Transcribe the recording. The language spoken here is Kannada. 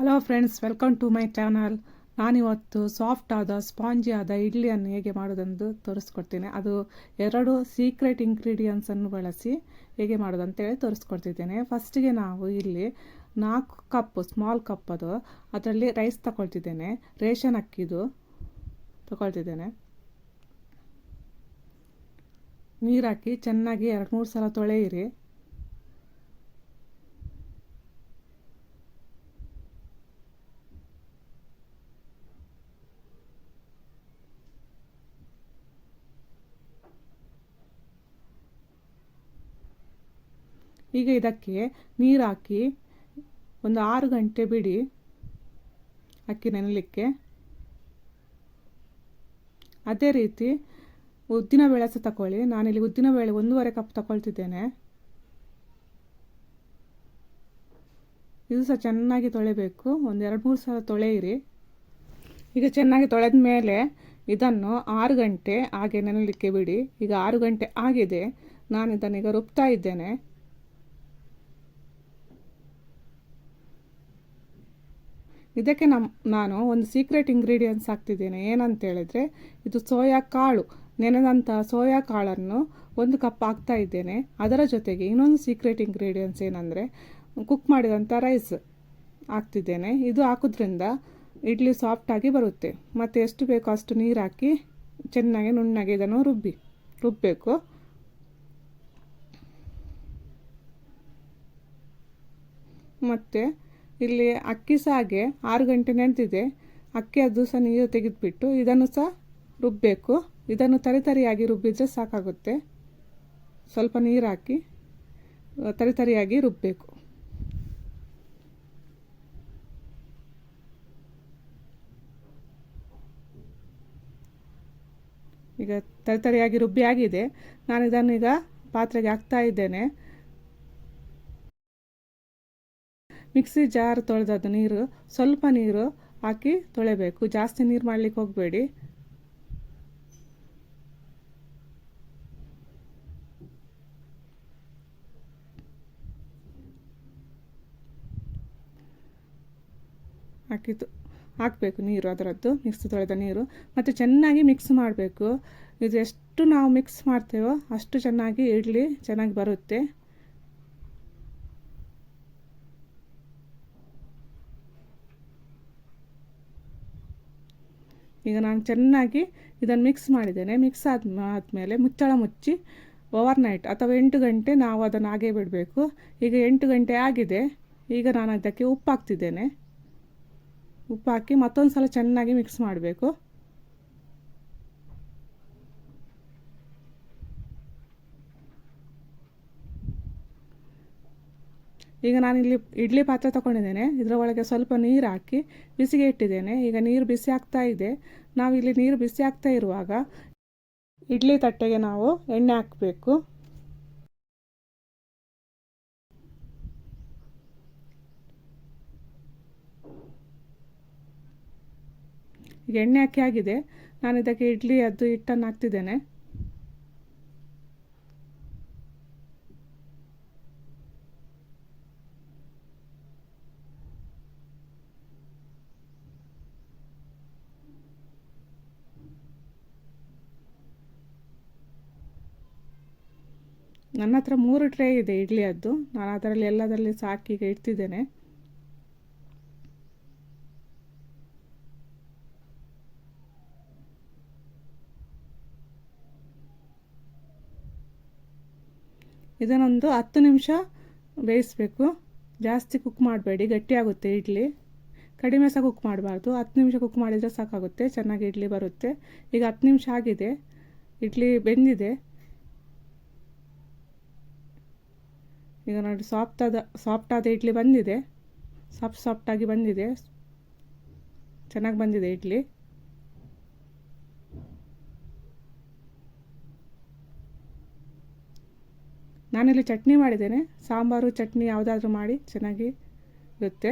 Hello friends, welcome to my channel. ನಾನಿವತ್ತು ಸಾಫ್ಟ್ ಆದ ಸ್ಪಾಂಜಿ ಆದ ಇಡ್ಲಿಯನ್ನು ಹೇಗೆ ಮಾಡೋದೆಂದು ತೋರಿಸ್ಕೊಡ್ತೀನಿ. ಅದು 2 ಸೀಕ್ರೆಟ್ ಇಂಗ್ರೀಡಿಯೆಂಟ್ಸನ್ನು ಬಳಸಿ ಹೇಗೆ ಮಾಡೋದಂತೇಳಿ ತೋರಿಸ್ಕೊಡ್ತಿದ್ದೇನೆ. ಫಸ್ಟಿಗೆ ನಾವು ಇಲ್ಲಿ 4 ಕಪ್ ಸ್ಮಾಲ್ ಕಪ್ ಅದರಲ್ಲಿ ರೈಸ್ ತಗೊಳ್ತಿದ್ದೇನೆ. ರೇಷನ್ ಅಕ್ಕಿದು ತಗೊಳ್ತಿದ್ದೇನೆ. ನೀರು ಹಾಕಿ ಚೆನ್ನಾಗಿ 2-3 ಸಲ ತೊಳೆಯಿರಿ. ಈಗ ಇದಕ್ಕೆ ನೀರು ಹಾಕಿ ಒಂದು 6 ಗಂಟೆ ಬಿಡಿ ಅಕ್ಕಿ ನೆನೆಯಲಿಕ್ಕೆ. ಅದೇ ರೀತಿ ಉದ್ದಿನಬೇಳೆ ಸಹ ತಗೊಳ್ಳಿ. ನಾನಿಲ್ಲಿ ಉದ್ದಿನಬೇಳೆ 1.5 ಕಪ್ ತಗೊಳ್ತಿದ್ದೇನೆ. ಇದು ಸಹ ಚೆನ್ನಾಗಿ ತೊಳೆಯಬೇಕು. ಒಂದು 2-3 ಸಲ ತೊಳೆಯಿರಿ. ಈಗ ಚೆನ್ನಾಗಿ ತೊಳೆದ ಮೇಲೆ ಇದನ್ನು 6 ಗಂಟೆ ಹಾಗೆ ನೆನೆಯಲಿಕ್ಕೆ ಬಿಡಿ. ಈಗ 6 ಗಂಟೆ ಆಗಿದೆ. ನಾನು ಇದನ್ನೀಗ ರುಬ್ತಾ ಇದ್ದೇನೆ. ಇದಕ್ಕೆ ನಾನು ಒಂದು ಸೀಕ್ರೆಟ್ ಇಂಗ್ರೀಡಿಯೆಂಟ್ಸ್ ಹಾಕ್ತಿದ್ದೇನೆ. ಏನಂತ ಹೇಳಿದರೆ, ಇದು ಸೋಯಾ ಕಾಳು, ನೆನೆದಂಥ ಸೋಯಾ ಕಾಳನ್ನು 1 ಕಪ್ ಹಾಕ್ತಾ ಇದ್ದೇನೆ. ಅದರ ಜೊತೆಗೆ ಇನ್ನೊಂದು ಸೀಕ್ರೆಟ್ ಇಂಗ್ರೀಡಿಯೆಂಟ್ಸ್ ಏನಂದರೆ, ಕುಕ್ ಮಾಡಿದಂಥ ರೈಸ್ ಹಾಕ್ತಿದ್ದೇನೆ. ಇದು ಹಾಕೋದ್ರಿಂದ ಇಡ್ಲಿ ಸಾಫ್ಟಾಗಿ ಬರುತ್ತೆ. ಮತ್ತು ಎಷ್ಟು ಬೇಕೋ ಅಷ್ಟು ನೀರು ಹಾಕಿ ಚೆನ್ನಾಗಿ ನುಣ್ಣಗೆ ಇದನ್ನು ರುಬ್ಬಬೇಕು. ಮತ್ತು ಇಲ್ಲಿ ಅಕ್ಕಿ ಸಹ ಹಾಗೆ 6 ಗಂಟೆ ನೆನೆದಿದೆ. ಅಕ್ಕಿ ಅದು ಸಹ ನೀರು ತೆಗೆದುಬಿಟ್ಟು ಇದನ್ನು ಸಹ ರುಬ್ಬಬೇಕು. ಇದನ್ನು ತರಿಯಾಗಿ ರುಬ್ಬಿದರೆ ಸಾಕಾಗುತ್ತೆ. ಸ್ವಲ್ಪ ನೀರು ಹಾಕಿ ತರಿಯಾಗಿ ರುಬ್ಬಬೇಕು. ಈಗ ತರಿಯಾಗಿ ರುಬ್ಬಿ ಆಗಿದೆ. ನಾನು ಇದನ್ನೀಗ ಪಾತ್ರೆಗೆ ಹಾಕ್ತಾ ಇದ್ದೇನೆ. ಮಿಕ್ಸಿ ಜಾರ್ ತೊಳೆದದ್ದು ನೀರು, ಸ್ವಲ್ಪ ನೀರು ಹಾಕಿ ತೊಳೆಬೇಕು. ಜಾಸ್ತಿ ನೀರು ಮಾಡಲಿಕ್ಕೆ ಹೋಗಬೇಡಿ. ಹಾಕಬೇಕು ನೀರು, ಅದರದ್ದು ಮಿಕ್ಸಿ ತೊಳೆದ ನೀರು. ಮತ್ತು ಚೆನ್ನಾಗಿ ಮಿಕ್ಸ್ ಮಾಡಬೇಕು. ಇದು ಎಷ್ಟು ನಾವು ಮಿಕ್ಸ್ ಮಾಡ್ತೇವೋ ಅಷ್ಟು ಚೆನ್ನಾಗಿ ಇಡ್ಲಿ ಚೆನ್ನಾಗಿ ಬರುತ್ತೆ. ಈಗ ನಾನು ಚೆನ್ನಾಗಿ ಇದನ್ನು ಮಿಕ್ಸ್ ಮಾಡಿದ್ದೇನೆ. ಮಿಕ್ಸ್ ಆದಮೇಲೆ ಮುಚ್ಚಳ ಮುಚ್ಚಿ ಓವರ್ನೈಟ್ ಅಥವಾ 8 ಗಂಟೆ ನಾವು ಅದನ್ನು ಹಾಗೆ ಬಿಡಬೇಕು. ಈಗ 8 ಗಂಟೆ ಆಗಿದೆ. ಈಗ ನಾನು ಅದಕ್ಕೆ ಉಪ್ಪು ಹಾಕ್ತಿದ್ದೇನೆ. ಉಪ್ಪು ಹಾಕಿ ಮತ್ತೊಂದು ಸಲ ಚೆನ್ನಾಗಿ ಮಿಕ್ಸ್ ಮಾಡಬೇಕು. ಈಗ ನಾನಿಲ್ಲಿ ಇಡ್ಲಿ ಪಾತ್ರೆ ತಗೊಂಡಿದ್ದೇನೆ. ಇದರ ಒಳಗೆ ಸ್ವಲ್ಪ ನೀರು ಹಾಕಿ ಬಿಸಿಗೆ ಇಟ್ಟಿದ್ದೇನೆ. ಈಗ ನೀರು ಬಿಸಿ ಆಗ್ತಾ ಇದೆ. ನಾವಿಲ್ಲಿ ನೀರು ಬಿಸಿ ಆಗ್ತಾ ಇರುವಾಗ ಇಡ್ಲಿ ತಟ್ಟೆಗೆ ನಾವು ಎಣ್ಣೆ ಹಾಕಬೇಕು. ಈಗ ಎಣ್ಣೆ ಹಾಕಿ ಆಗಿದೆ. ನಾನು ಇದಕ್ಕೆ ಇಡ್ಲಿ ಹಿಟ್ಟನ್ನು ಹಾಕ್ತಿದ್ದೇನೆ. ನನ್ನ ಹತ್ರ 3 ಟ್ರೇ ಇದೆ ಇಡ್ಲಿಯದ್ದು. ನಾನು ಅದರಲ್ಲಿ ಎಲ್ಲದರಲ್ಲಿ ಸಾಕಿ ಈಗ ಇಡ್ತಿದ್ದೇನೆ. ಇದನ್ನೊಂದು 10 ನಿಮಿಷ ಬೇಯಿಸಬೇಕು. ಜಾಸ್ತಿ ಕುಕ್ ಮಾಡಬೇಡಿ, ಗಟ್ಟಿಯಾಗುತ್ತೆ ಇಡ್ಲಿ. ಕಡಿಮೆ ಸಹ ಕುಕ್ ಮಾಡಬಾರ್ದು. 10 ನಿಮಿಷ ಕುಕ್ ಮಾಡಿದರೆ ಸಾಕಾಗುತ್ತೆ, ಚೆನ್ನಾಗಿ ಇಡ್ಲಿ ಬರುತ್ತೆ. ಈಗ 10 ನಿಮಿಷ ಆಗಿದೆ. ಇಡ್ಲಿ ಬೆಂದಿದೆ. ಈಗ ನೋಡಿ, ಸಾಫ್ಟಾದ ಇಡ್ಲಿ ಬಂದಿದೆ. ಸಾಫ್ಟಾಗಿ ಬಂದಿದೆ. ಚೆನ್ನಾಗಿ ಬಂದಿದೆ ಇಡ್ಲಿ. ನಾನಿಲ್ಲಿ ಚಟ್ನಿ ಮಾಡಿದ್ದೇನೆ. ಸಾಂಬಾರು ಚಟ್ನಿ ಯಾವುದಾದ್ರೂ ಮಾಡಿ ಚೆನ್ನಾಗಿ ಇರುತ್ತೆ.